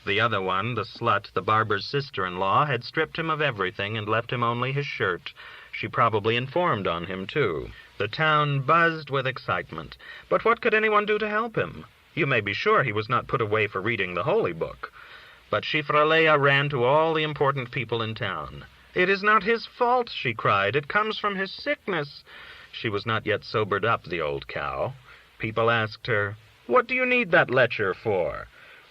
The other one, the slut, the barber's sister-in-law, had stripped him of everything and left him only his shirt. She probably informed on him, too. The town buzzed with excitement. But what could anyone do to help him? You may be sure he was not put away for reading the holy book. But Shifra ran to all the important people in town. "It is not his fault," she cried. "It comes from his sickness." She was not yet sobered up, the old cow. People asked her, "What do you need that lecher for?"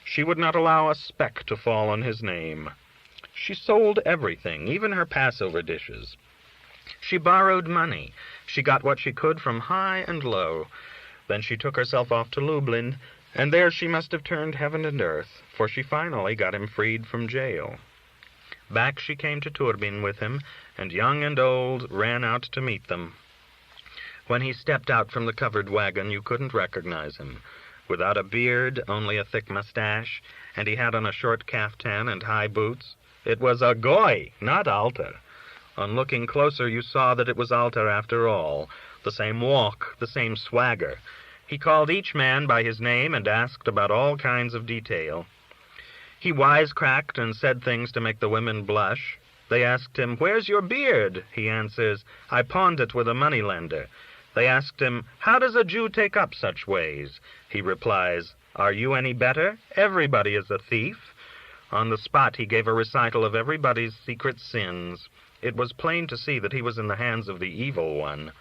She would not allow a speck to fall on his name. She sold everything, even her Passover dishes. She borrowed money. She got what she could from high and low. Then she took herself off to Lublin, and there she must have turned heaven and earth, for she finally got him freed from jail. Back she came to Turbin with him, and young and old ran out to meet them. When he stepped out from the covered wagon, you couldn't recognize him. Without a beard, only a thick mustache, and he had on a short caftan and high boots. It was a goy, not Alter. On looking closer, you saw that it was Alter after all. The same walk, the same swagger. He called each man by his name and asked about all kinds of detail. He wisecracked and said things to make the women blush. They asked him, "Where's your beard?" He answers, "I pawned it with a moneylender." They asked him, "How does a Jew take up such ways?" He replies, "Are you any better? Everybody is a thief." On the spot he gave a recital of everybody's secret sins. It was plain to see that he was in the hands of the evil one.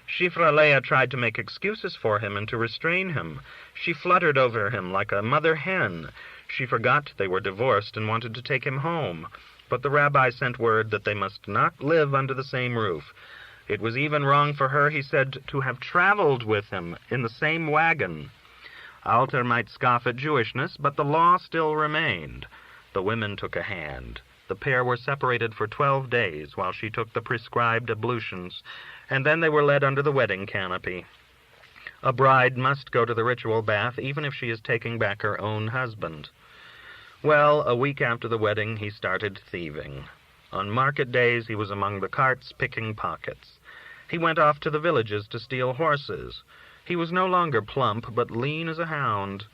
Shifra tried to make excuses for him and to restrain him. She fluttered over him like a mother hen. She forgot they were divorced and wanted to take him home. But the rabbi sent word that they must not live under the same roof. It was even wrong for her, he said, to have traveled with him in the same wagon. Alter might scoff at Jewishness, but the law still remained. The women took a hand. The pair were separated for 12 days while she took the prescribed ablutions, and then they were led under the wedding canopy. A bride must go to the ritual bath even if she is taking back her own husband. Well, a week after the wedding, he started thieving. On market days, he was among the carts picking pockets. He went off to the villages to steal horses. He was no longer plump, but lean as a hound.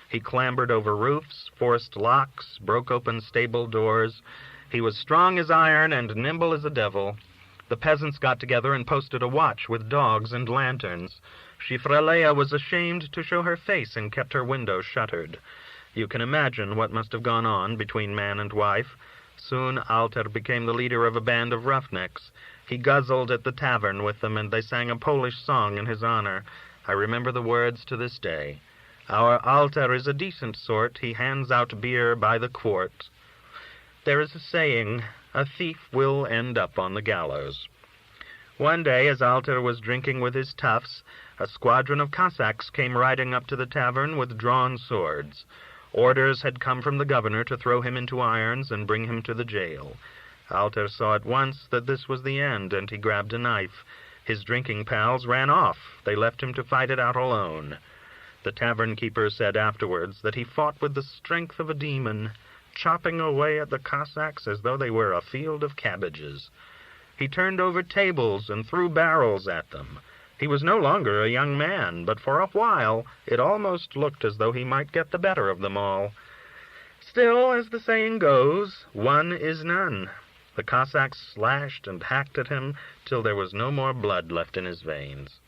He clambered over roofs, forced locks, broke open stable doors. He was strong as iron and nimble as a devil. The peasants got together and posted a watch with dogs and lanterns. Shifra was ashamed to show her face and kept her windows shuttered. You can imagine what must have gone on between man and wife. Soon Alter became the leader of a band of roughnecks. He guzzled at the tavern with them, and they sang a Polish song in his honor. I remember the words to this day. "Our Alter is a decent sort. He hands out beer by the quart." There is a saying, a thief will end up on the gallows. One day, as Alter was drinking with his toughs, a squadron of Cossacks came riding up to the tavern with drawn swords. Orders had come from the governor to throw him into irons and bring him to the jail. Alter saw at once that this was the end, and he grabbed a knife. His drinking pals ran off. They left him to fight it out alone. The tavern keeper said afterwards that he fought with the strength of a demon, chopping away at the Cossacks as though they were a field of cabbages. He turned over tables and threw barrels at them. He was no longer a young man, but for a while it almost looked as though he might get the better of them all. Still, as the saying goes, one is none. The Cossacks slashed and hacked at him till there was no more blood left in his veins.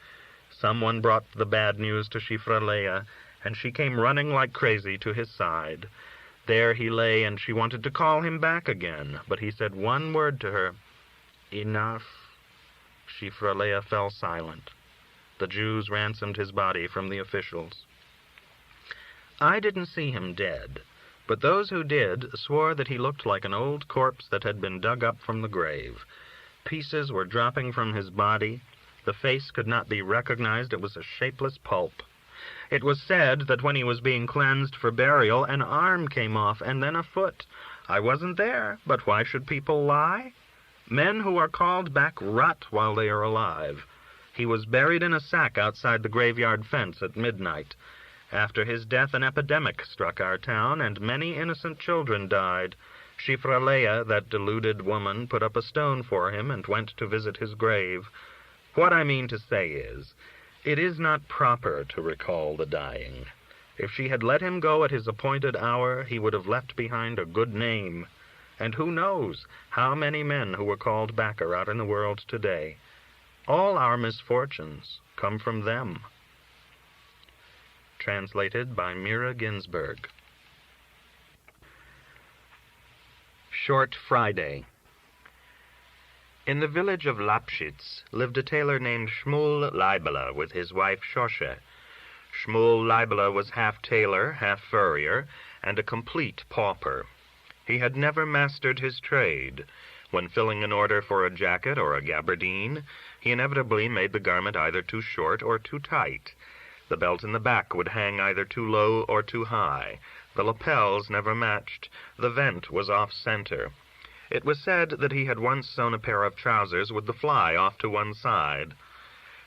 Someone brought the bad news to Shifra, and she came running like crazy to his side. There he lay, and she wanted to call him back again, but he said one word to her, "Enough." Shifra fell silent. The Jews ransomed his body from the officials. I didn't see him dead, but those who did swore that he looked like an old corpse that had been dug up from the grave. Pieces were dropping from his body. The face could not be recognized. It was a shapeless pulp. It was said that when he was being cleansed for burial, an arm came off and then a foot. I wasn't there, but why should people lie? Men who are called back rot while they are alive. He was buried in a sack outside the graveyard fence at midnight. After his death, an epidemic struck our town, and many innocent children died. Shifra, that deluded woman, put up a stone for him and went to visit his grave. What I mean to say is, it is not proper to recall the dying. If she had let him go at his appointed hour, he would have left behind a good name. And who knows how many men who were called back are out in the world today. All our misfortunes come from them. Translated by Mira Ginsberg. Short Friday. In the village of Lapschitz lived a tailor named Shmuel Leibele with his wife Shoshe. Shmuel Leibele was half tailor, half furrier, and a complete pauper. He had never mastered his trade. When filling an order for a jacket or a gabardine, he inevitably made the garment either too short or too tight. The belt in the back would hang either too low or too high. The lapels never matched. The vent was off-center. It was said that he had once sewn a pair of trousers with the fly off to one side.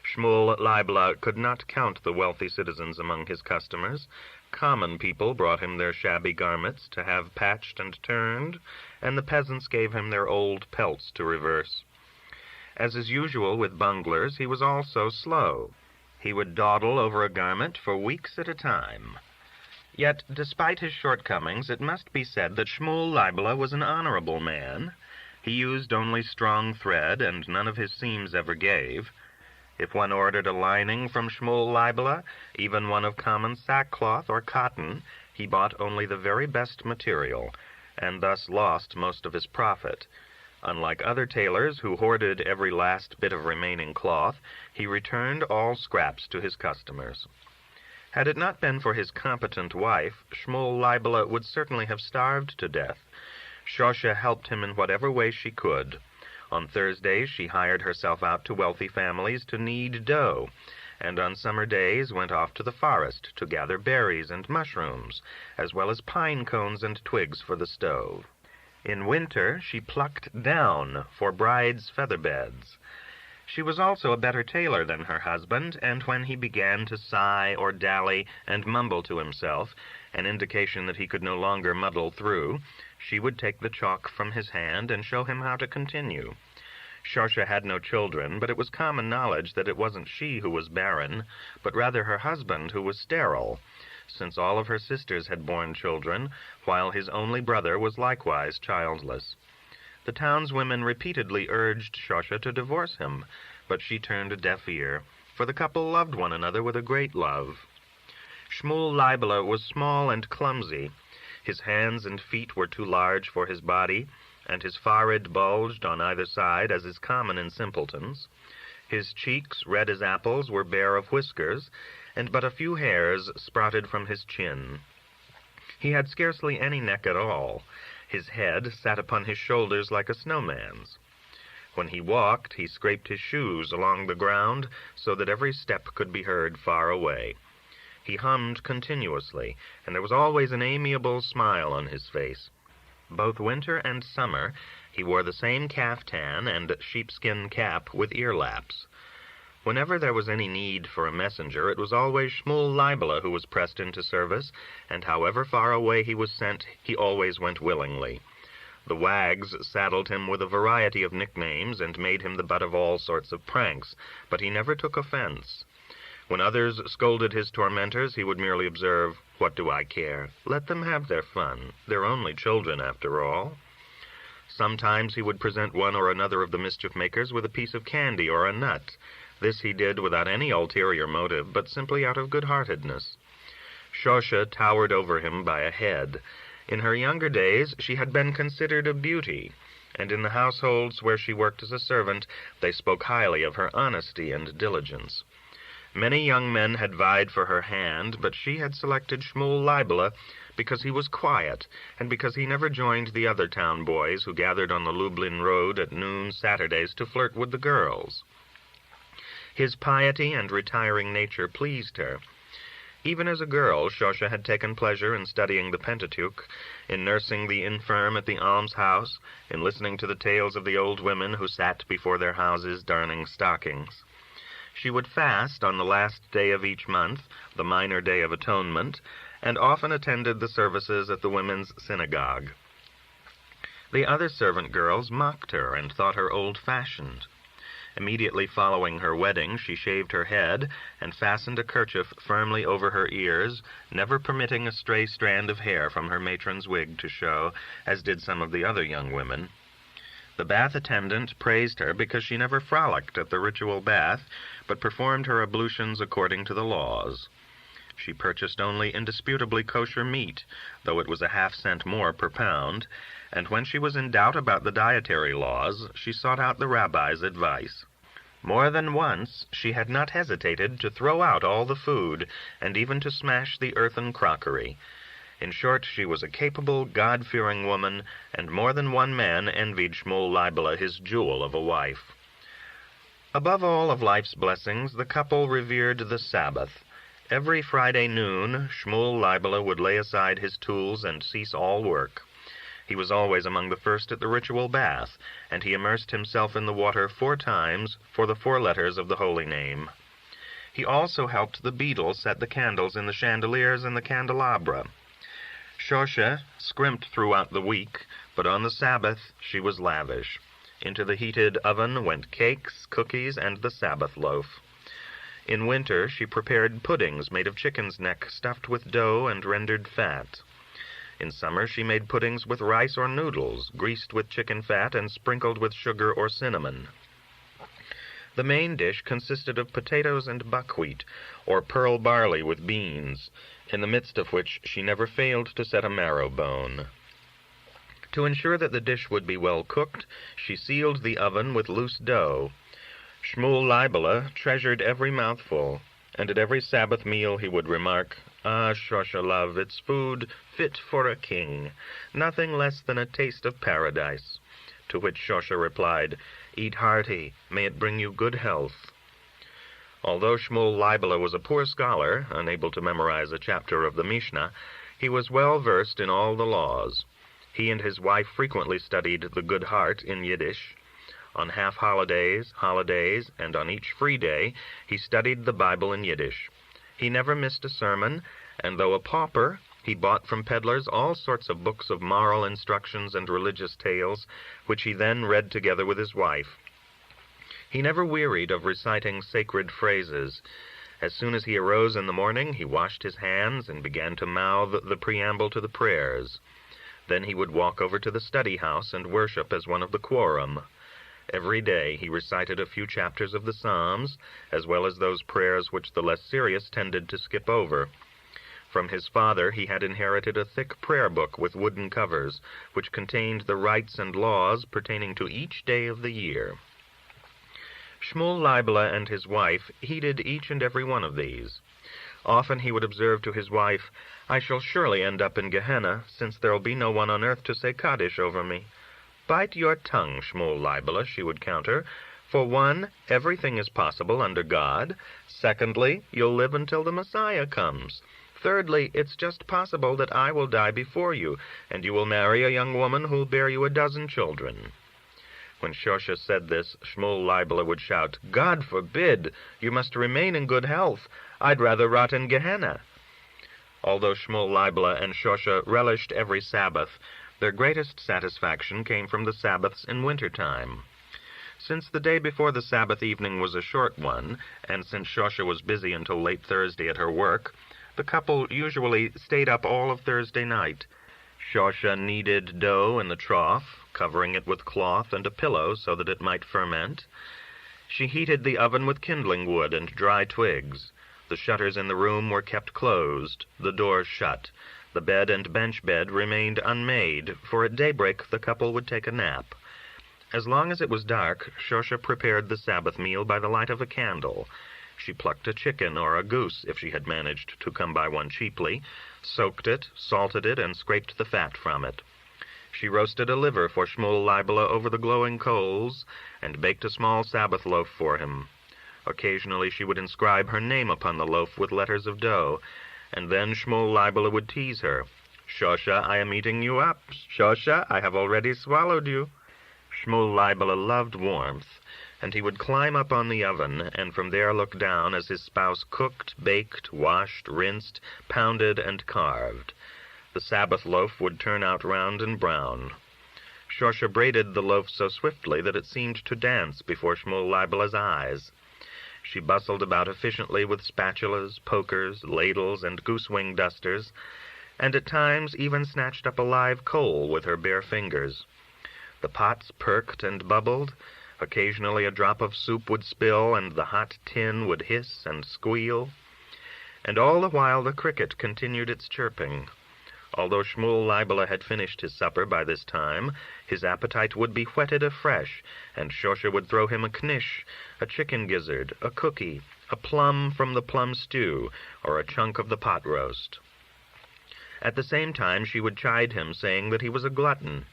Shmuel Leibele could not count the wealthy citizens among his customers. Common people brought him their shabby garments to have patched and turned, and the peasants gave him their old pelts to reverse. As is usual with bunglers, he was also slow. He would dawdle over a garment for weeks at a time. Yet, despite his shortcomings, it must be said that Shmuel Leibele was an honorable man. He used only strong thread, and none of his seams ever gave. If one ordered a lining from Shmuel Leibele, even one of common sackcloth or cotton, he bought only the very best material, and thus lost most of his profit. Unlike other tailors who hoarded every last bit of remaining cloth, he returned all scraps to his customers. Had it not been for his competent wife, Shmuel Leibele would certainly have starved to death. Shoshe helped him in whatever way she could. On Thursdays she hired herself out to wealthy families to knead dough, and on summer days went off to the forest to gather berries and mushrooms, as well as pine cones and twigs for the stove. In winter she plucked down for brides' feather beds. She was also a better tailor than her husband, and when he began to sigh or dally and mumble to himself, an indication that he could no longer muddle through, she would take the chalk from his hand and show him how to continue. Shoshe had no children, but it was common knowledge that it wasn't she who was barren, but rather her husband who was sterile, since all of her sisters had borne children, while his only brother was likewise childless. The townswomen repeatedly urged Shoshe to divorce him, but she turned a deaf ear, for the couple loved one another with a great love. Shmuel Leibele was small and clumsy. His hands and feet were too large for his body, and his forehead bulged on either side, as is common in simpletons. His cheeks, red as apples, were bare of whiskers, and but a few hairs sprouted from his chin. He had scarcely any neck at all. His head sat upon his shoulders like a snowman's. When he walked, he scraped his shoes along the ground so that every step could be heard far away. He hummed continuously, and there was always an amiable smile on his face. Both winter and summer he wore the same caftan and sheepskin cap with ear-laps. Whenever there was any need for a messenger, it was always Shmuel Leibele who was pressed into service, and however far away he was sent, he always went willingly. The wags saddled him with a variety of nicknames and made him the butt of all sorts of pranks, but he never took offense. When others scolded his tormentors, he would merely observe, "What do I care? Let them have their fun. They're only children, after all." Sometimes he would present one or another of the mischief-makers with a piece of candy or a nut. This he did without any ulterior motive, but simply out of good-heartedness. Shoshe towered over him by a head. In her younger days she had been considered a beauty, and in the households where she worked as a servant they spoke highly of her honesty and diligence. Many young men had vied for her hand, but she had selected Shmuel Leibele because he was quiet, and because he never joined the other town boys who gathered on the Lublin road at noon Saturdays to flirt with the girls. His piety and retiring nature pleased her. Even as a girl, Shoshe had taken pleasure in studying the Pentateuch, in nursing the infirm at the almshouse, in listening to the tales of the old women who sat before their houses darning stockings. She would fast on the last day of each month, the minor day of atonement, and often attended the services at the women's synagogue. The other servant girls mocked her and thought her old-fashioned. Immediately following her wedding, she shaved her head and fastened a kerchief firmly over her ears, never permitting a stray strand of hair from her matron's wig to show, as did some of the other young women. The bath attendant praised her because she never frolicked at the ritual bath, but performed her ablutions according to the laws. She purchased only indisputably kosher meat, though it was a half-cent more per pound, and when she was in doubt about the dietary laws, she sought out the rabbi's advice. More than once she had not hesitated to throw out all the food, and even to smash the earthen crockery. In short, she was a capable, God-fearing woman, and more than one man envied Shmuel Leibele his jewel of a wife. Above all of life's blessings, the couple revered the Sabbath. Every Friday noon, Shmuel Leibele would lay aside his tools and cease all work. He was always among the first at the ritual bath, and he immersed himself in the water 4 times for the 4 letters of the holy name. He also helped the beadle set the candles in the chandeliers and the candelabra. Shosha scrimped throughout the week, but on the Sabbath she was lavish. Into the heated oven went cakes, cookies, and the Sabbath loaf. In winter she prepared puddings made of chicken's neck stuffed with dough and rendered fat. In summer she made puddings with rice or noodles, greased with chicken fat and sprinkled with sugar or cinnamon. The main dish consisted of potatoes and buckwheat, or pearl barley with beans, in the midst of which she never failed to set a marrow bone. To ensure that the dish would be well cooked, she sealed the oven with loose dough. Shmuel Leibele treasured every mouthful, and at every Sabbath meal he would remark, "Ah, Shosha, love, it's food fit for a king, nothing less than a taste of paradise." To which Shosha replied, "Eat hearty, may it bring you good health." Although Shmuel Leibele was a poor scholar, unable to memorize a chapter of the Mishnah, he was well versed in all the laws. He and his wife frequently studied the Good Heart in Yiddish. On half-holidays, holidays, and on each free day, he studied the Bible in Yiddish. He never missed a sermon, and though a pauper, he bought from peddlers all sorts of books of moral instructions and religious tales, which he then read together with his wife. He never wearied of reciting sacred phrases. As soon as he arose in the morning, he washed his hands and began to mouth the preamble to the prayers. Then he would walk over to the study house and worship as one of the quorum. Every day he recited a few chapters of the Psalms, as well as those prayers which the less serious tended to skip over. From his father he had inherited a thick prayer book with wooden covers, which contained the rites and laws pertaining to each day of the year. Shmuel Leibele and his wife heeded each and every one of these. Often he would observe to his wife, "I shall surely end up in Gehenna, since there'll be no one on earth to say Kaddish over me." "Bite your tongue, Shmuel Leibele," she would counter. "For one, everything is possible under God. Secondly, you'll live until the Messiah comes. Thirdly, it's just possible that I will die before you, and you will marry a young woman who'll bear you 12 children. When Shosha said this, Shmuel Leibele would shout, "God forbid! You must remain in good health. I'd rather rot in Gehenna." Although Shmuel Leibele and Shosha relished every Sabbath, their greatest satisfaction came from the Sabbaths in winter-time. Since the day before the Sabbath evening was a short one, and since Shosha was busy until late Thursday at her work, the couple usually stayed up all of Thursday night. Shosha kneaded dough in the trough, covering it with cloth and a pillow so that it might ferment. She heated the oven with kindling wood and dry twigs. The shutters in the room were kept closed, the doors shut. The bed and bench bed remained unmade, for at daybreak the couple would take a nap. As long as it was dark, Shosha prepared the Sabbath meal by the light of a candle. She plucked a chicken or a goose, if she had managed to come by one cheaply, soaked it, salted it, and scraped the fat from it. She roasted a liver for Shmuel Leibele over the glowing coals, and baked a small Sabbath loaf for him. Occasionally she would inscribe her name upon the loaf with letters of dough, and then Shmuel Leibele would tease her. "Shosha, I am eating you up. Shosha, I have already swallowed you." Shmuel Leibele loved warmth, and he would climb up on the oven, and from there look down as his spouse cooked, baked, washed, rinsed, pounded, and carved. The Sabbath loaf would turn out round and brown. Shosha braided the loaf so swiftly that it seemed to dance before Shmuel Leibele's eyes. She bustled about efficiently with spatulas, pokers, ladles, and goose-wing dusters, and at times even snatched up a live coal with her bare fingers. The pots perked and bubbled. Occasionally a drop of soup would spill, and the hot tin would hiss and squeal. And all the while the cricket continued its chirping. Although Shmuel Leibele had finished his supper by this time, his appetite would be whetted afresh, and Shosha would throw him a knish, a chicken gizzard, a cookie, a plum from the plum stew, or a chunk of the pot roast. At the same time she would chide him, saying that he was a glutton.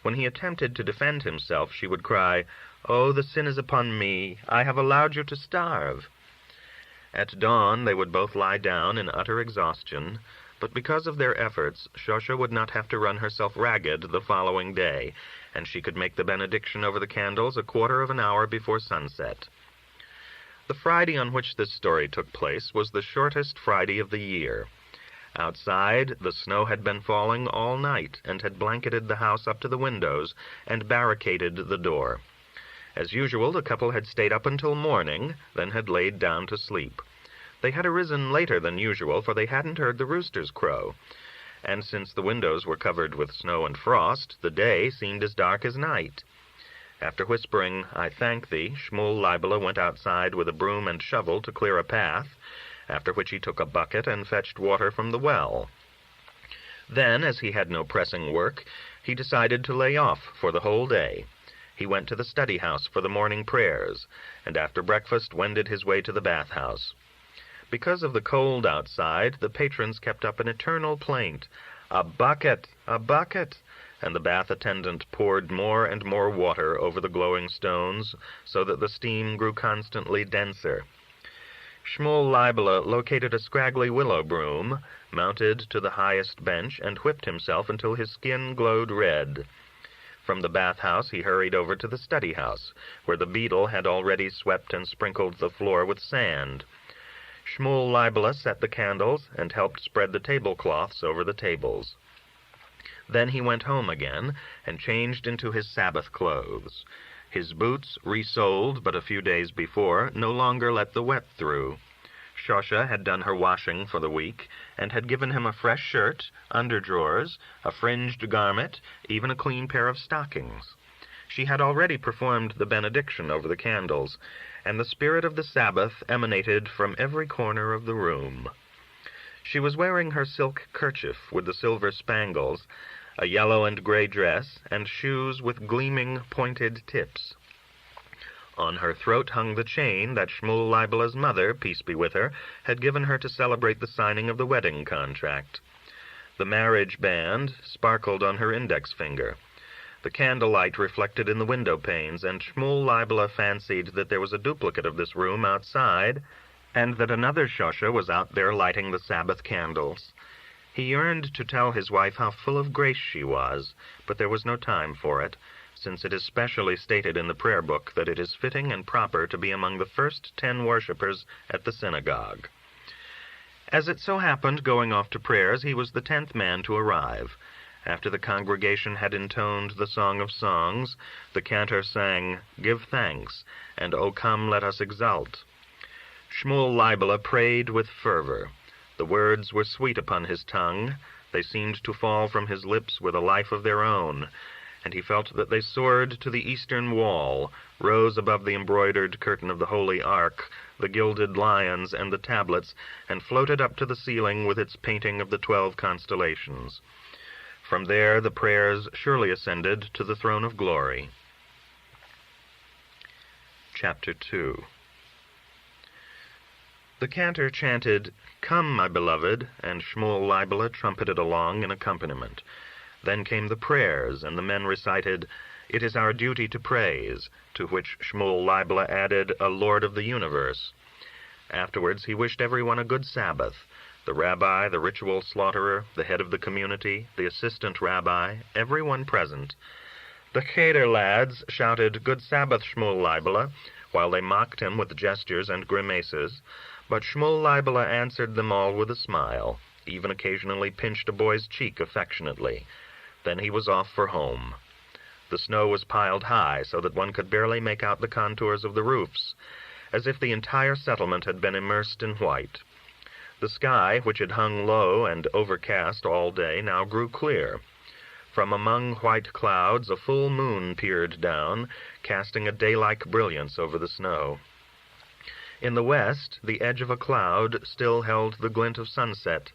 When he attempted to defend himself, she would cry, "Oh, the sin is upon me. I have allowed you to starve." At dawn they would both lie down in utter exhaustion, but because of their efforts, Shosha would not have to run herself ragged the following day, and she could make the benediction over the candles a quarter of an hour before sunset. The Friday on which this story took place was the shortest Friday of the year. Outside, the snow had been falling all night and had blanketed the house up to the windows and barricaded the door. As usual, the couple had stayed up until morning, then had laid down to sleep. They had arisen later than usual, for they hadn't heard the roosters crow, and since the windows were covered with snow and frost, the day seemed as dark as night. After whispering, "I thank thee," Shmuel Leibele went outside with a broom and shovel to clear a path, after which he took a bucket and fetched water from the well. Then, as he had no pressing work, he decided to lay off for the whole day. He went to the study house for the morning prayers, and after breakfast wended his way to the bath-house. Because of the cold outside, the patrons kept up an eternal plaint, "A bucket! A bucket!" and the bath attendant poured more and more water over the glowing stones, so that the steam grew constantly denser. Shmuel Leibele located a scraggly willow broom, mounted to the highest bench, and whipped himself until his skin glowed red. From the bath-house he hurried over to the study-house, where the beetle had already swept and sprinkled the floor with sand. Shmuel Leibele set the candles and helped spread the tablecloths over the tables. Then he went home again and changed into his Sabbath clothes. His boots, resoled but a few days before, no longer let the wet through. Shosha had done her washing for the week, and had given him a fresh shirt, underdrawers, a fringed garment, even a clean pair of stockings. She had already performed the benediction over the candles, and the spirit of the Sabbath emanated from every corner of the room. She was wearing her silk kerchief with the silver spangles, a yellow and gray dress, and shoes with gleaming, pointed tips. On her throat hung the chain that Shmuel Leibele's mother, peace be with her, had given her to celebrate the signing of the wedding contract. The marriage band sparkled on her index finger. The candlelight reflected in the window panes, and Shmuel Leibele fancied that there was a duplicate of this room outside, and that another Shosha was out there lighting the Sabbath candles. He yearned to tell his wife how full of grace she was, but there was no time for it, since it is specially stated in the prayer book that it is fitting and proper to be among the first 10 worshippers at the synagogue. As it so happened, going off to prayers, he was the 10th man to arrive. After the congregation had intoned the Song of Songs, the cantor sang, "Give thanks," and "O come, let us exult." Shmuel Leibele prayed with fervor. The words were sweet upon his tongue. They seemed to fall from his lips with a life of their own, and he felt that they soared to the eastern wall, rose above the embroidered curtain of the Holy Ark, the gilded lions and the tablets, and floated up to the ceiling with its painting of the 12 constellations. From there the prayers surely ascended to the throne of glory. Chapter 2. The cantor chanted, "Come, my beloved," and Shmuel Leibele trumpeted along in accompaniment. Then came the prayers, and the men recited, "It is our duty to praise," to which Shmuel Leibele added, "A Lord of the universe." Afterwards he wished everyone a good Sabbath. The rabbi, the ritual slaughterer, the head of the community, the assistant rabbi, everyone present. The cheder lads shouted, "Good Sabbath, Shmuel Leibele," while they mocked him with gestures and grimaces, but Shmuel Leibele answered them all with a smile, even occasionally pinched a boy's cheek affectionately. Then he was off for home. The snow was piled high, so that one could barely make out the contours of the roofs, as if the entire settlement had been immersed in white. The sky, which had hung low and overcast all day, now grew clear. From among white clouds a full moon peered down, casting a day-like brilliance over the snow. In the west, the edge of a cloud still held the glint of sunset.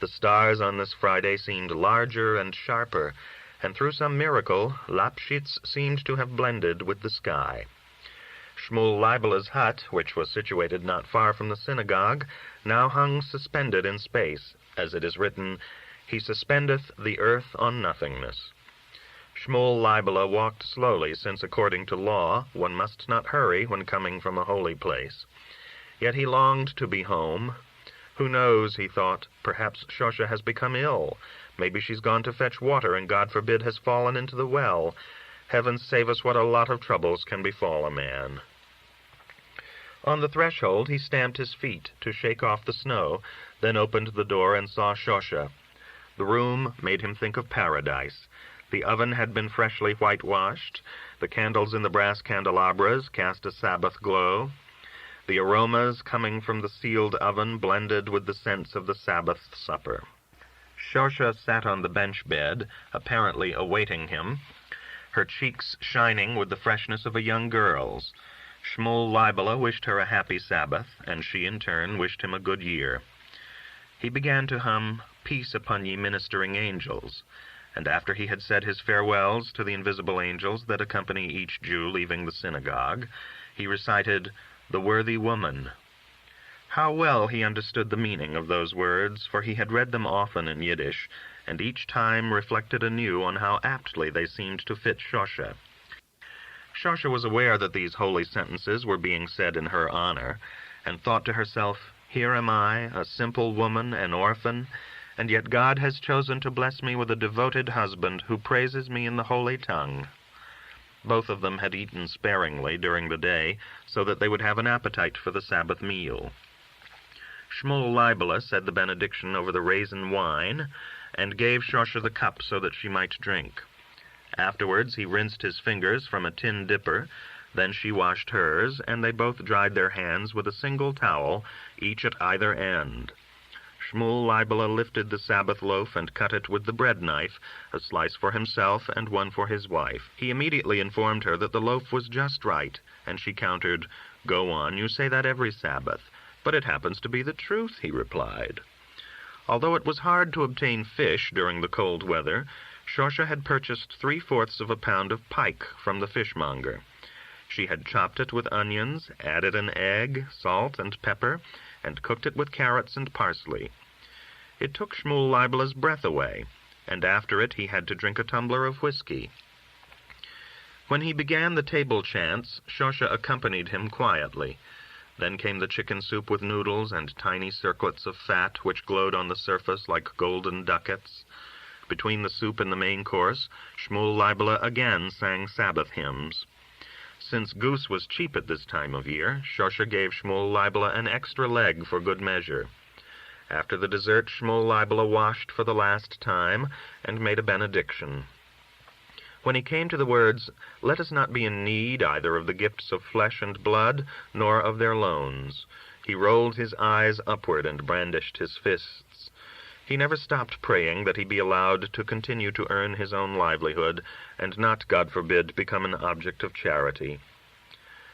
The stars on this Friday seemed larger and sharper, and through some miracle, Lapschitz seemed to have blended with the sky. Shmuel Leibele's hut, which was situated not far from the synagogue, now hung suspended in space, as it is written, "He suspendeth the earth on nothingness." Shmuel Leibele walked slowly, since according to law one must not hurry when coming from a holy place. Yet he longed to be home. Who knows, he thought, perhaps Shosha has become ill. Maybe she's gone to fetch water and, God forbid, has fallen into the well. Heaven save us, what a lot of troubles can befall a man. On the threshold he stamped his feet to shake off the snow, then opened the door and saw Shosha. The room made him think of paradise. The oven had been freshly whitewashed. The candles in the brass candelabras cast a Sabbath glow. The aromas coming from the sealed oven blended with the scents of the Sabbath supper. Shosha sat on the bench bed, apparently awaiting him, her cheeks shining with the freshness of a young girl's. Shmuel Leibele wished her a happy Sabbath, and she in turn wished him a good year. He began to hum, "Peace upon ye ministering angels," and after he had said his farewells to the invisible angels that accompany each Jew leaving the synagogue, he recited, "The worthy woman." How well he understood the meaning of those words, for he had read them often in Yiddish, and each time reflected anew on how aptly they seemed to fit Shosha. Shosha was aware that these holy sentences were being said in her honor, and thought to herself, "Here am I, a simple woman, an orphan, and yet God has chosen to bless me with a devoted husband who praises me in the holy tongue." Both of them had eaten sparingly during the day, so that they would have an appetite for the Sabbath meal. Shmuel Leibele said the benediction over the raisin wine, and gave Shosha the cup so that she might drink. Afterwards he rinsed his fingers from a tin dipper, then she washed hers, and they both dried their hands with a single towel, each at either end. Shmuel Leibele lifted the Sabbath loaf and cut it with the bread knife, a slice for himself and one for his wife. He immediately informed her that the loaf was just right, and she countered, "Go on, you say that every Sabbath." "But it happens to be the truth," he replied. Although it was hard to obtain fish during the cold weather, Shosha had purchased 3/4 of a pound of pike from the fishmonger. She had chopped it with onions, added an egg, salt, and pepper, and cooked it with carrots and parsley. It took Shmuel Leibele's breath away, and after it he had to drink a tumbler of whiskey. When he began the table chants, Shosha accompanied him quietly. Then came the chicken soup with noodles and tiny circlets of fat which glowed on the surface like golden ducats. Between the soup and the main course, Shmuel Leibele again sang Sabbath hymns. Since goose was cheap at this time of year, Shosha gave Shmuel Leibele an extra leg for good measure. After the dessert, Shmuel Leibele washed for the last time and made a benediction. When he came to the words, "Let us not be in need either of the gifts of flesh and blood, nor of their loans," he rolled his eyes upward and brandished his fists. He never stopped praying that he be allowed to continue to earn his own livelihood, and not, God forbid, become an object of charity.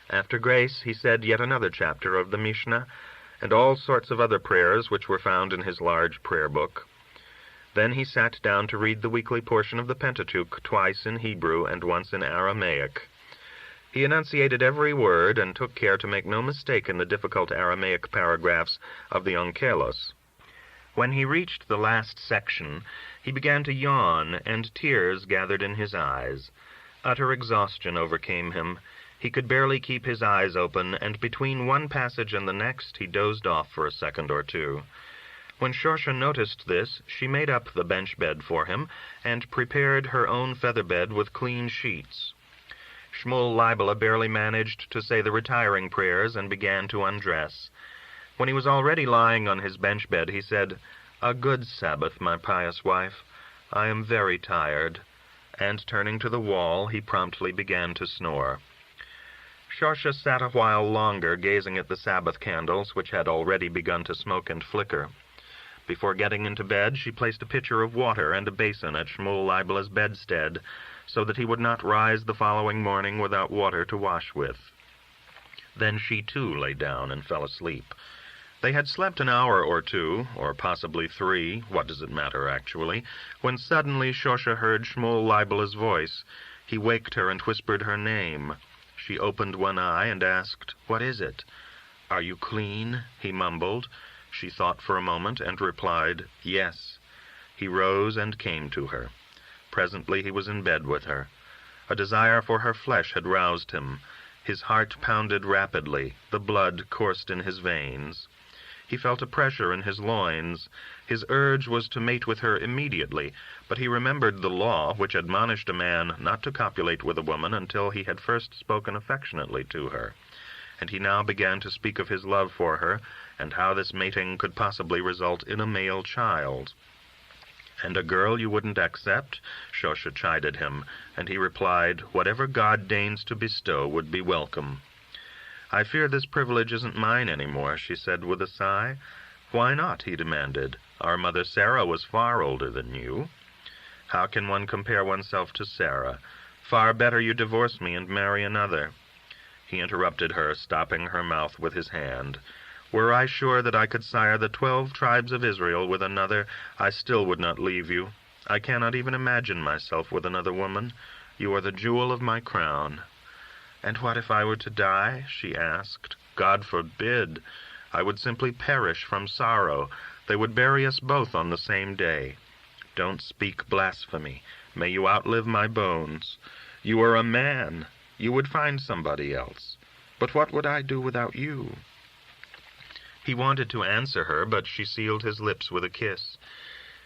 After grace, he said yet another chapter of the Mishnah, and all sorts of other prayers which were found in his large prayer book. Then he sat down to read the weekly portion of the Pentateuch, twice in Hebrew and once in Aramaic. He enunciated every word and took care to make no mistake in the difficult Aramaic paragraphs of the Onkelos. When he reached the last section, he began to yawn, and tears gathered in his eyes. Utter exhaustion overcame him. He could barely keep his eyes open, and between one passage and the next he dozed off for a second or two. When Shosha noticed this, she made up the bench bed for him, and prepared her own feather bed with clean sheets. Shmuel Leibele barely managed to say the retiring prayers and began to undress. When he was already lying on his bench bed, he said, "A good Sabbath, my pious wife. I am very tired. and turning to the wall, he promptly began to snore. Shosha sat a while longer, gazing at the Sabbath candles, which had already begun to smoke and flicker. Before getting into bed, she placed a pitcher of water and a basin at Shmuel Leibele's bedstead, so that he would not rise the following morning without water to wash with. Then she too lay down and fell asleep. They had slept an hour or two, or possibly 3, what does it matter actually, when suddenly Shosha heard Shmuel Leibele's voice. He waked her and whispered her name. She opened one eye and asked, "What is it?" "Are you clean?" he mumbled. She thought for a moment and replied, "Yes." He rose and came to her. Presently he was in bed with her. A desire for her flesh had roused him. His heart pounded rapidly. The blood coursed in his veins. He felt a pressure in his loins. His urge was to mate with her immediately, but he remembered the law which admonished a man not to copulate with a woman until he had first spoken affectionately to her. And he now began to speak of his love for her, and how this mating could possibly result in a male child. "And a girl you wouldn't accept?" Shosha chided him, and he replied, "Whatever God deigns to bestow would be welcome." "I fear this privilege isn't mine any more," she said with a sigh. "Why not?" he demanded. "Our mother Sarah was far older than you." "How can one compare oneself to Sarah? Far better you divorce me and marry another." He interrupted her, stopping her mouth with his hand. "Were I sure that I could sire the 12 tribes of Israel with another, I still would not leave you. I cannot even imagine myself with another woman. You are the jewel of my crown." "And what if I were to die?" she asked. "God forbid! I would simply perish from sorrow. They would bury us both on the same day." "Don't speak blasphemy. May you outlive my bones. You are a man. You would find somebody else. But what would I do without you?" He wanted to answer her, but she sealed his lips with a kiss.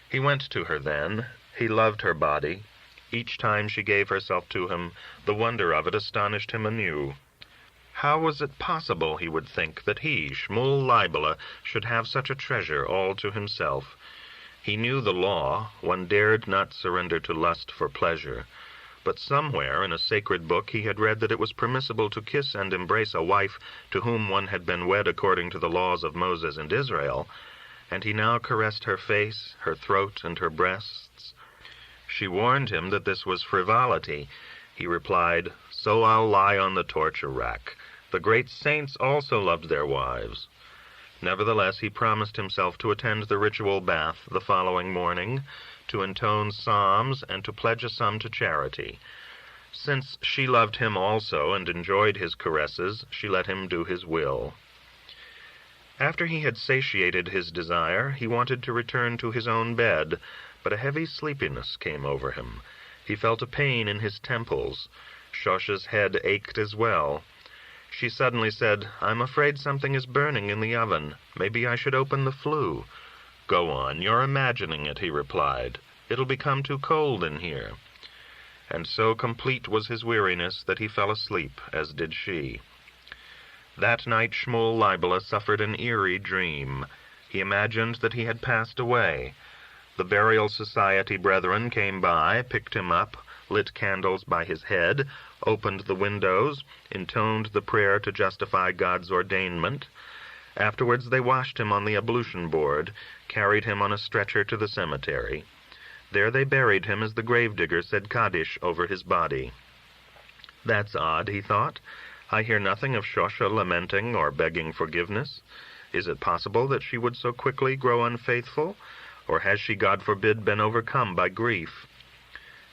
He went to her then. He loved her body. Each time she gave herself to him, the wonder of it astonished him anew. How was it possible, he would think, that he, Shmuel Leibele, should have such a treasure all to himself? He knew the law. One dared not surrender to lust for pleasure. But somewhere in a sacred book he had read that it was permissible to kiss and embrace a wife to whom one had been wed according to the laws of Moses and Israel, and he now caressed her face, her throat, and her breasts. She warned him that this was frivolity. He replied, "So I'll lie on the torture rack. The great saints also loved their wives." Nevertheless, he promised himself to attend the ritual bath the following morning, to intone psalms, and to pledge a sum to charity. Since she loved him also and enjoyed his caresses, she let him do his will. After he had satiated his desire, he wanted to return to his own bed, but a heavy sleepiness came over him. He felt a pain in his temples. Shosha's head ached as well. She suddenly said, "I'm afraid something is burning in the oven. Maybe I should open the flue." "Go on, you're imagining it," he replied. "It'll become too cold in here." And so complete was his weariness that he fell asleep, as did she. That night Shmuel Leibele suffered an eerie dream. He imagined that he had passed away. The burial society brethren came by, picked him up, lit candles by his head, opened the windows, intoned the prayer to justify God's ordainment. Afterwards they washed him on the ablution board, carried him on a stretcher to the cemetery. There they buried him as the gravedigger said Kaddish over his body. "That's odd," he thought. "I hear nothing of Shosha lamenting or begging forgiveness. Is it possible that she would so quickly grow unfaithful? Or has she, God forbid, been overcome by grief?"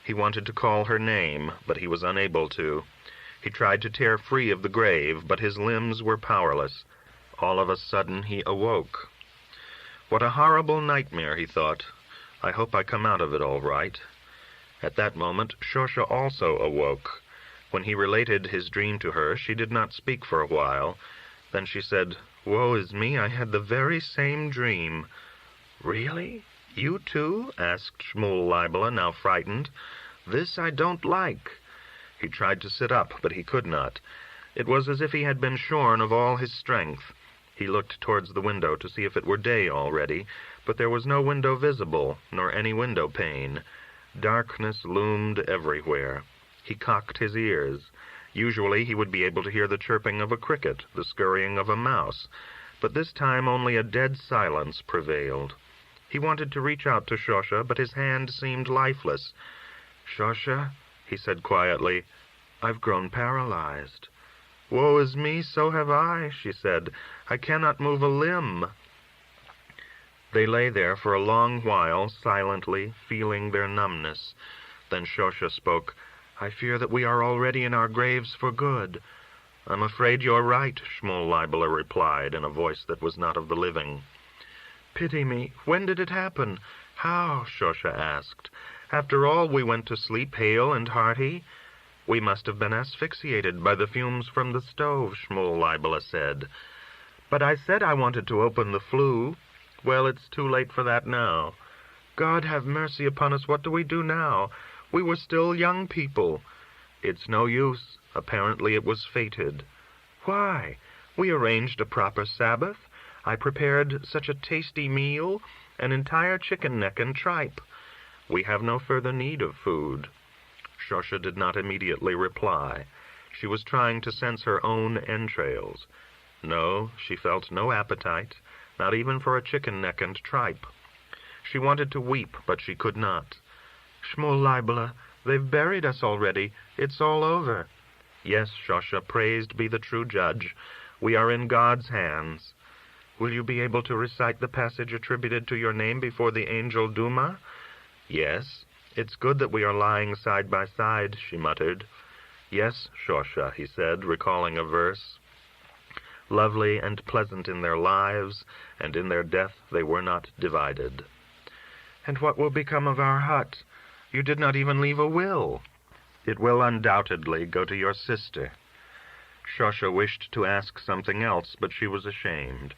He wanted to call her name, but he was unable to. He tried to tear free of the grave, but his limbs were powerless. All of a sudden he awoke. "What a horrible nightmare," he thought. "I hope I come out of it all right." At that moment Shosha also awoke. When he related his dream to her, she did not speak for a while. Then she said, "Woe is me, I had the very same dream." "Really? You too?" asked Shmuel Leibele, now frightened. "This I don't like." He tried to sit up, but he could not. It was as if he had been shorn of all his strength. He looked towards the window to see if it were day already, but there was no window visible, nor any window pane. Darkness loomed everywhere. He cocked his ears. Usually he would be able to hear the chirping of a cricket, the scurrying of a mouse, but this time only a dead silence prevailed. He wanted to reach out to Shosha, but his hand seemed lifeless. "Shosha," he said quietly, "I've grown paralyzed." "Woe is me, so have I," she said. "I cannot move a limb." They lay there for a long while, silently, feeling their numbness. Then Shosha spoke. "I fear that we are already in our graves for good." "I'm afraid you're right," Shmuel Leibler replied in a voice that was not of the living. "Pity me. When did it happen?" "How?" Shosha asked. "After all, we went to sleep hale and hearty." "We must have been asphyxiated by the fumes from the stove," Shmuel Leibler said. "But I said I wanted to open the flue." "Well, it's too late for that now." "God have mercy upon us, what do we do now? We were still young people." "It's no use. Apparently it was fated." "Why? We arranged a proper Sabbath. I prepared such a tasty meal, an entire chicken neck and tripe." "We have no further need of food." Shosha did not immediately reply. She was trying to sense her own entrails. No, she felt no appetite, not even for a chicken neck and tripe. She wanted to weep, but she could not. "Shmuel Leibler, they've buried us already. It's all over." "Yes, Shosha, praised be the true judge. We are in God's hands." "Will you be able to recite the passage attributed to your name before the angel Duma?" "Yes. It's good that we are lying side by side," she muttered. "Yes, Shosha," he said, recalling a verse. Lovely and pleasant in their lives, and in their death they were not divided. "And what will become of our hut? You did not even leave a will." "It will undoubtedly go to your sister." Shosha wished to ask something else, but she was ashamed.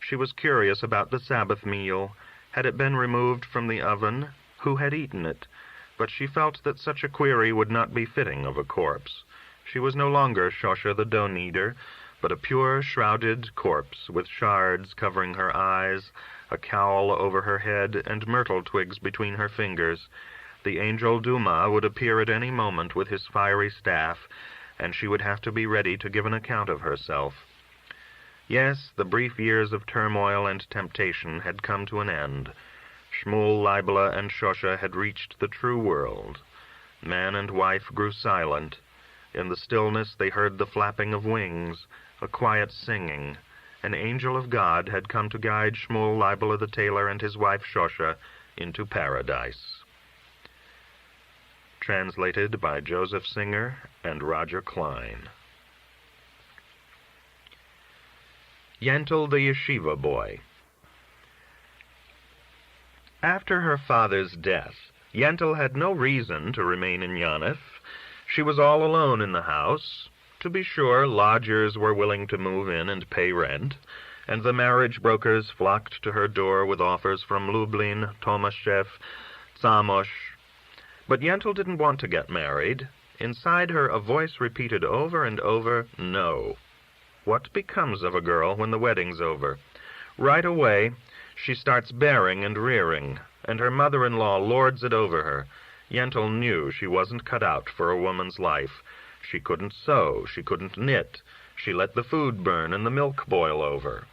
She was curious about the Sabbath meal. Had it been removed from the oven? Who had eaten it? But she felt that such a query would not be fitting of a corpse. She was no longer Shosha the dough-kneader, but a pure, shrouded corpse, with shards covering her eyes, a cowl over her head, and myrtle twigs between her fingers. The angel Duma would appear at any moment with his fiery staff, and she would have to be ready to give an account of herself. Yes, the brief years of turmoil and temptation had come to an end. Shmuel Leibler and Shosha had reached the true world. Man and wife grew silent. In the stillness they heard the flapping of wings, a quiet singing. An angel of God had come to guide Shmuel Leibler the tailor and his wife Shosha into paradise. Translated by Joseph Singer and Roger Klein. Yentl the Yeshiva Boy. After her father's death, Yentl had no reason to remain in Yonif. She was all alone in the house. To be sure, lodgers were willing to move in and pay rent, and the marriage brokers flocked to her door with offers from Lublin, Tomashev, Zamość. But Yentl didn't want to get married. Inside her a voice repeated over and over, "No." What becomes of a girl when the wedding's over? Right away, she starts bearing and rearing, and her mother-in-law lords it over her. Yentl knew she wasn't cut out for a woman's life. She couldn't sew, she couldn't knit. She let the food burn and the milk boil over.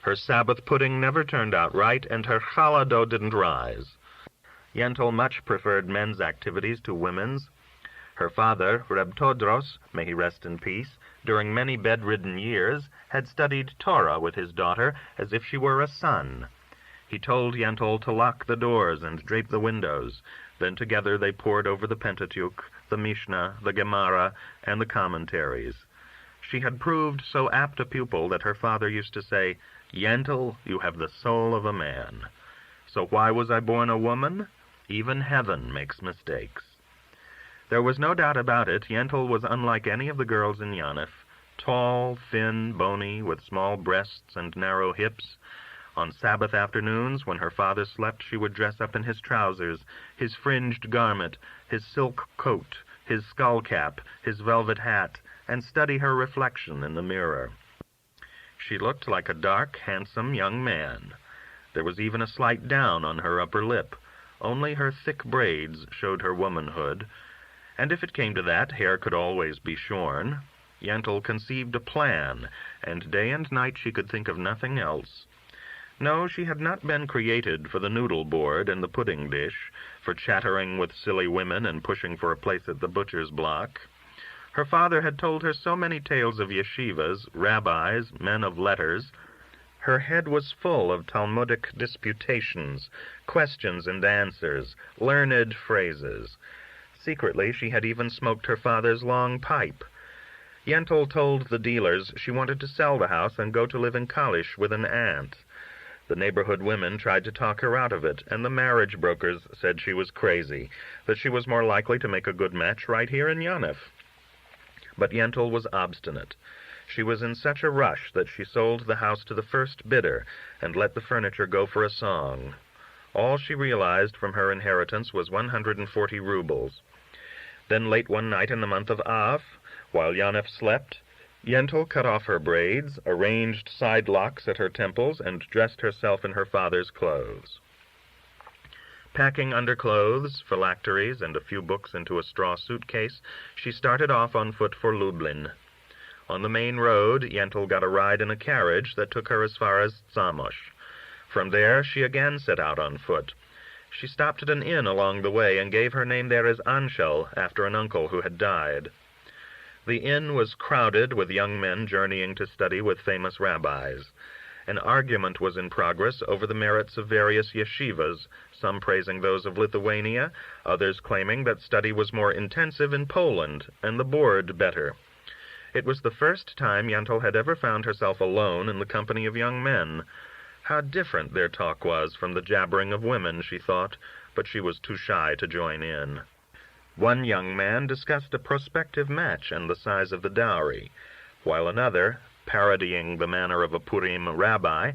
Her Sabbath pudding never turned out right, and her challah dough didn't rise. Yentl much preferred men's activities to women's. Her father, Reb Todros, may he rest in peace, during many bedridden years, had studied Torah with his daughter as if she were a son. He told Yentl to lock the doors and drape the windows. Then together they pored over the Pentateuch, the Mishnah, the Gemara, and the commentaries. She had proved so apt a pupil that her father used to say, "Yentl, you have the soul of a man." So why was I born a woman? Even heaven makes mistakes. There was no doubt about it, Yentl was unlike any of the girls in Yonif. Tall, thin, bony, with small breasts and narrow hips. On Sabbath afternoons, when her father slept, she would dress up in his trousers, his fringed garment, his silk coat, his skull cap, his velvet hat, and study her reflection in the mirror. She looked like a dark, handsome young man. There was even a slight down on her upper lip. Only her thick braids showed her womanhood, and if it came to that, hair could always be shorn. Yentl conceived a plan, and day and night she could think of nothing else. No, she had not been created for the noodle board and the pudding dish, for chattering with silly women and pushing for a place at the butcher's block. Her father had told her so many tales of yeshivas, rabbis, men of letters. Her head was full of Talmudic disputations, questions and answers, learned phrases. Secretly, she had even smoked her father's long pipe. Yentl told the dealers she wanted to sell the house and go to live in Kalisz with an aunt. The neighborhood women tried to talk her out of it, and the marriage brokers said she was crazy, that she was more likely to make a good match right here in Yonif. But Yentl was obstinate. She was in such a rush that she sold the house to the first bidder and let the furniture go for a song. All she realized from her inheritance was 140 rubles. Then late one night in the month of Av, while Yonif slept, Yentl cut off her braids, arranged side locks at her temples, and dressed herself in her father's clothes. Packing underclothes, phylacteries, and a few books into a straw suitcase, she started off on foot for Lublin. On the main road, Yentl got a ride in a carriage that took her as far as Zamość. From there, she again set out on foot. She stopped at an inn along the way and gave her name there as Anshel, after an uncle who had died. The inn was crowded with young men journeying to study with famous rabbis. An argument was in progress over the merits of various yeshivas, some praising those of Lithuania, others claiming that study was more intensive in Poland, and the board better. It was the first time Yentl had ever found herself alone in the company of young men. How different their talk was from the jabbering of women, she thought, but she was too shy to join in. One young man discussed a prospective match and the size of the dowry, while another, parodying the manner of a Purim rabbi,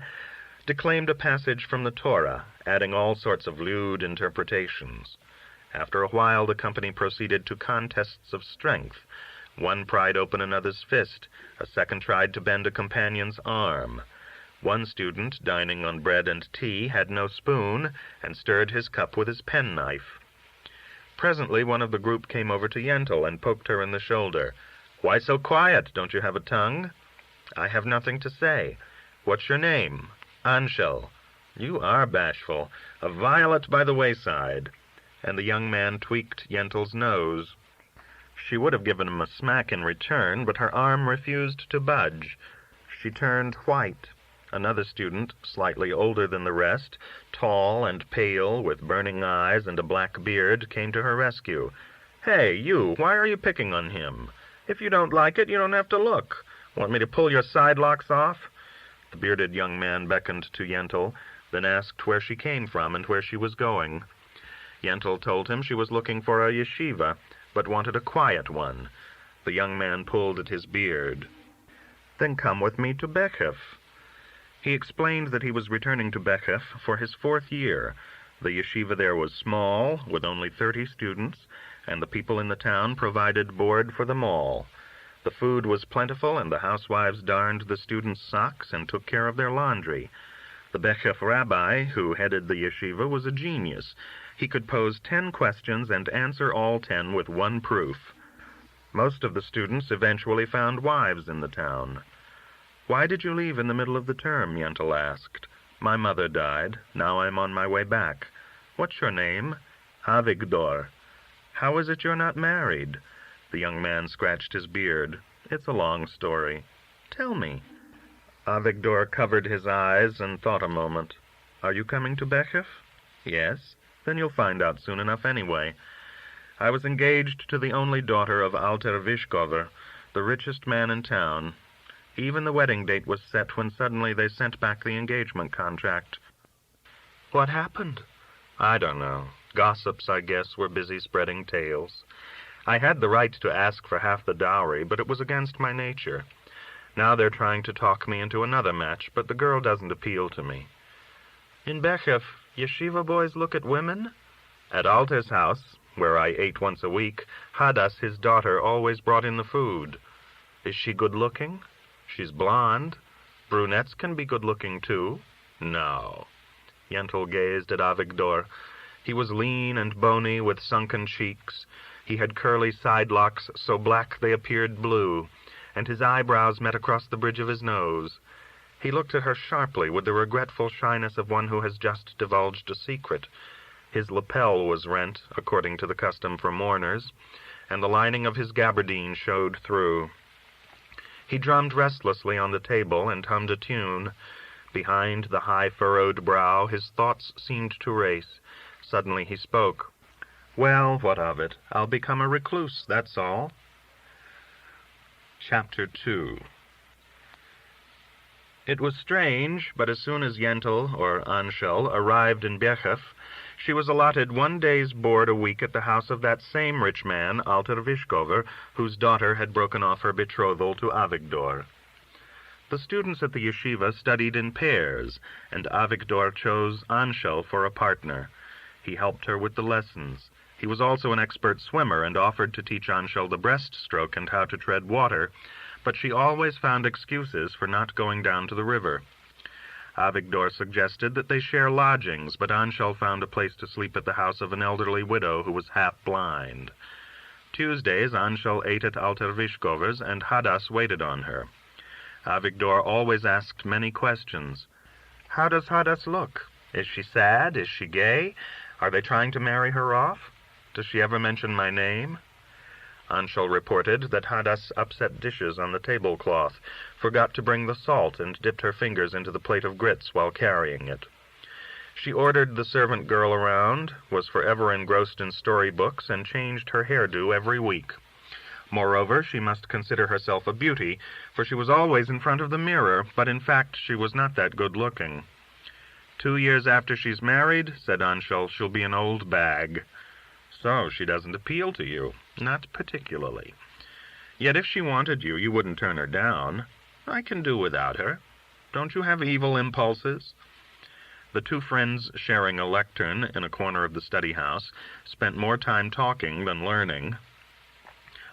declaimed a passage from the Torah, adding all sorts of lewd interpretations. After a while the company proceeded to contests of strength. One pried open another's fist, a second tried to bend a companion's arm. One student, dining on bread and tea, had no spoon, and stirred his cup with his penknife. Presently one of the group came over to Yentl and poked her in the shoulder. "Why so quiet? Don't you have a tongue?" "I have nothing to say." "What's your name?" "Anshel." "You are bashful. A violet by the wayside." And the young man tweaked Yentl's nose. She would have given him a smack in return, but her arm refused to budge. She turned white. Another student, slightly older than the rest, tall and pale, with burning eyes and a black beard, came to her rescue. "Hey, you, why are you picking on him? If you don't like it, you don't have to look. Want me to pull your side locks off?" The bearded young man beckoned to Yentl, then asked where she came from and where she was going. Yentl told him she was looking for a yeshiva, but wanted a quiet one. The young man pulled at his beard. "Then come with me to Bashevis." He explained that he was returning to Bashevis for his 4th year. The yeshiva there was small, with only 30 students, and the people in the town provided board for them all. The food was plentiful, and the housewives darned the students' socks and took care of their laundry. The Bashevis rabbi, who headed the yeshiva, was a genius. He could pose 10 questions and answer all 10 with one proof. Most of the students eventually found wives in the town. "Why did you leave in the middle of the term?" Yentl asked. "My mother died. Now I'm on my way back." "What's your name?" "Avigdor." "How is it you're not married?" The young man scratched his beard. "It's a long story." "Tell me." Avigdor covered his eyes and thought a moment. "Are you coming to Bashevis?" "Yes." "Then you'll find out soon enough anyway. I was engaged to the only daughter of Alter Vishkover, the richest man in town. Even the wedding date was set when suddenly they sent back the engagement contract." "What happened?" "I don't know. Gossips, I guess, were busy spreading tales. I had the right to ask for half the dowry, but it was against my nature. Now they're trying to talk me into another match, but the girl doesn't appeal to me." "In Bashevis, yeshiva boys look at women?" "At Alter's house, where I ate once a week, Hadas, his daughter, always brought in the food." "Is she good-looking?" "She's blonde." "Brunettes can be good-looking, too." "No." Yentl gazed at Avigdor. He was lean and bony, with sunken cheeks. He had curly side locks so black they appeared blue, and his eyebrows met across the bridge of his nose. He looked at her sharply with the regretful shyness of one who has just divulged a secret. His lapel was rent, according to the custom for mourners, and the lining of his gabardine showed through. He drummed restlessly on the table and hummed a tune. Behind the high-furrowed brow his thoughts seemed to race. Suddenly he spoke. "Well, what of it? I'll become a recluse, that's all." Chapter 2. It was strange, but as soon as Yentl, or Anshel, arrived in Bechef, she was allotted 1 day's board a week at the house of that same rich man, Alter Vishkover, whose daughter had broken off her betrothal to Avigdor. The students at the yeshiva studied in pairs, and Avigdor chose Anshel for a partner. He helped her with the lessons. He was also an expert swimmer and offered to teach Anshel the breaststroke and how to tread water, but she always found excuses for not going down to the river. Avigdor suggested that they share lodgings, but Anshel found a place to sleep at the house of an elderly widow who was half-blind. Tuesdays, Anshel ate at Alter Vishkover's, and Hadas waited on her. Avigdor always asked many questions. "How does Hadas look? Is she sad? Is she gay? Are they trying to marry her off? Does she ever mention my name?" Anshel reported that Hadas upset dishes on the tablecloth, forgot to bring the salt, and dipped her fingers into the plate of grits while carrying it. She ordered the servant girl around, was forever engrossed in storybooks, and changed her hairdo every week. Moreover, she must consider herself a beauty, for she was always in front of the mirror, but in fact she was not that good-looking. 2 years after she's married, said Anshel, she'll be an old bag. So she doesn't appeal to you? Not particularly. Yet if she wanted you, you wouldn't turn her down. I can do without her. Don't you have evil impulses? The two friends, sharing a lectern in a corner of the study house, spent more time talking than learning.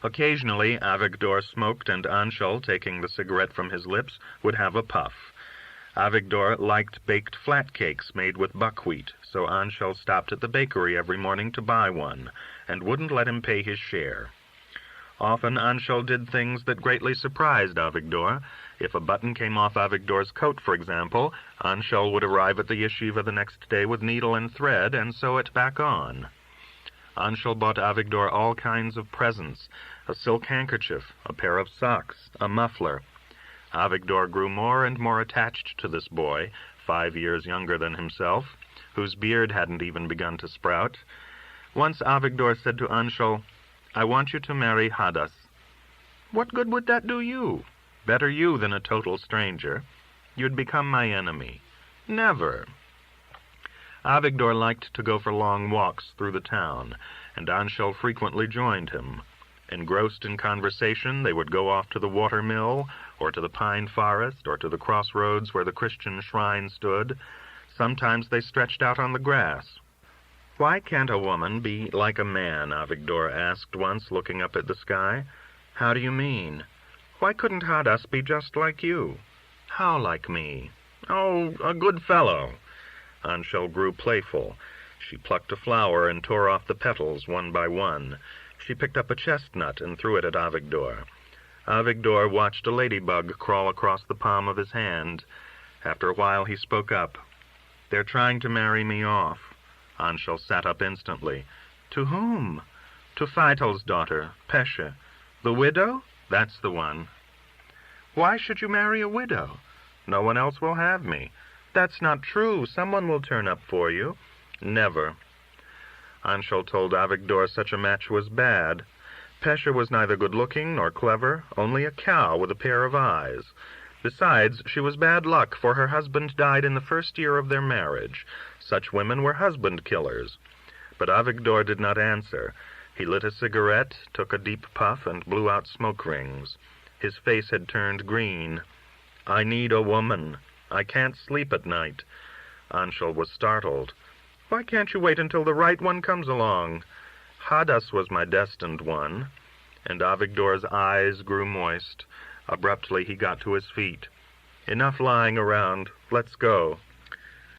Occasionally, Avigdor smoked, and Anshel, taking the cigarette from his lips, would have a puff. Avigdor liked baked flat cakes made with buckwheat, so Anshel stopped at the bakery every morning to buy one, and wouldn't let him pay his share. Often Anshel did things that greatly surprised Avigdor. If a button came off Avigdor's coat, for example, Anshel would arrive at the yeshiva the next day with needle and thread and sew it back on. Anshel bought Avigdor all kinds of presents, a silk handkerchief, a pair of socks, a muffler. Avigdor grew more and more attached to this boy, 5 years younger than himself, whose beard hadn't even begun to sprout. Once Avigdor said to Anshel, "I want you to marry Hadas." "What good would that do you?" "Better you than a total stranger. You'd become my enemy." "Never." Avigdor liked to go for long walks through the town, and Anshel frequently joined him. Engrossed in conversation, they would go off to the water-mill, or to the pine forest, or to the crossroads where the Christian shrine stood. Sometimes they stretched out on the grass. "Why can't a woman be like a man?" Avigdor asked once, looking up at the sky. "How do you mean?" "Why couldn't Hadas be just like you?" "How like me?" "Oh, a good fellow." Anshel grew playful. She plucked a flower and tore off the petals one by one. She picked up a chestnut and threw it at Avigdor. Avigdor watched a ladybug crawl across the palm of his hand. After a while he spoke up. "They're trying to marry me off." Anshel sat up instantly. "To whom?" "To Feitel's daughter, Pesche." "The widow?" "That's the one." "Why should you marry a widow?" "No one else will have me." "That's not true. Someone will turn up for you." "Never." Anshel told Avigdor such a match was bad. Pesche was neither good-looking nor clever, only a cow with a pair of eyes. Besides, she was bad luck, for her husband died in the first year of their marriage. Such women were husband-killers. But Avigdor did not answer. He lit a cigarette, took a deep puff, and blew out smoke rings. His face had turned green. "I need a woman. I can't sleep at night." Anshel was startled. "Why can't you wait until the right one comes along?" "Hadas was my destined one." And Avigdor's eyes grew moist. Abruptly he got to his feet. "Enough lying around. Let's go."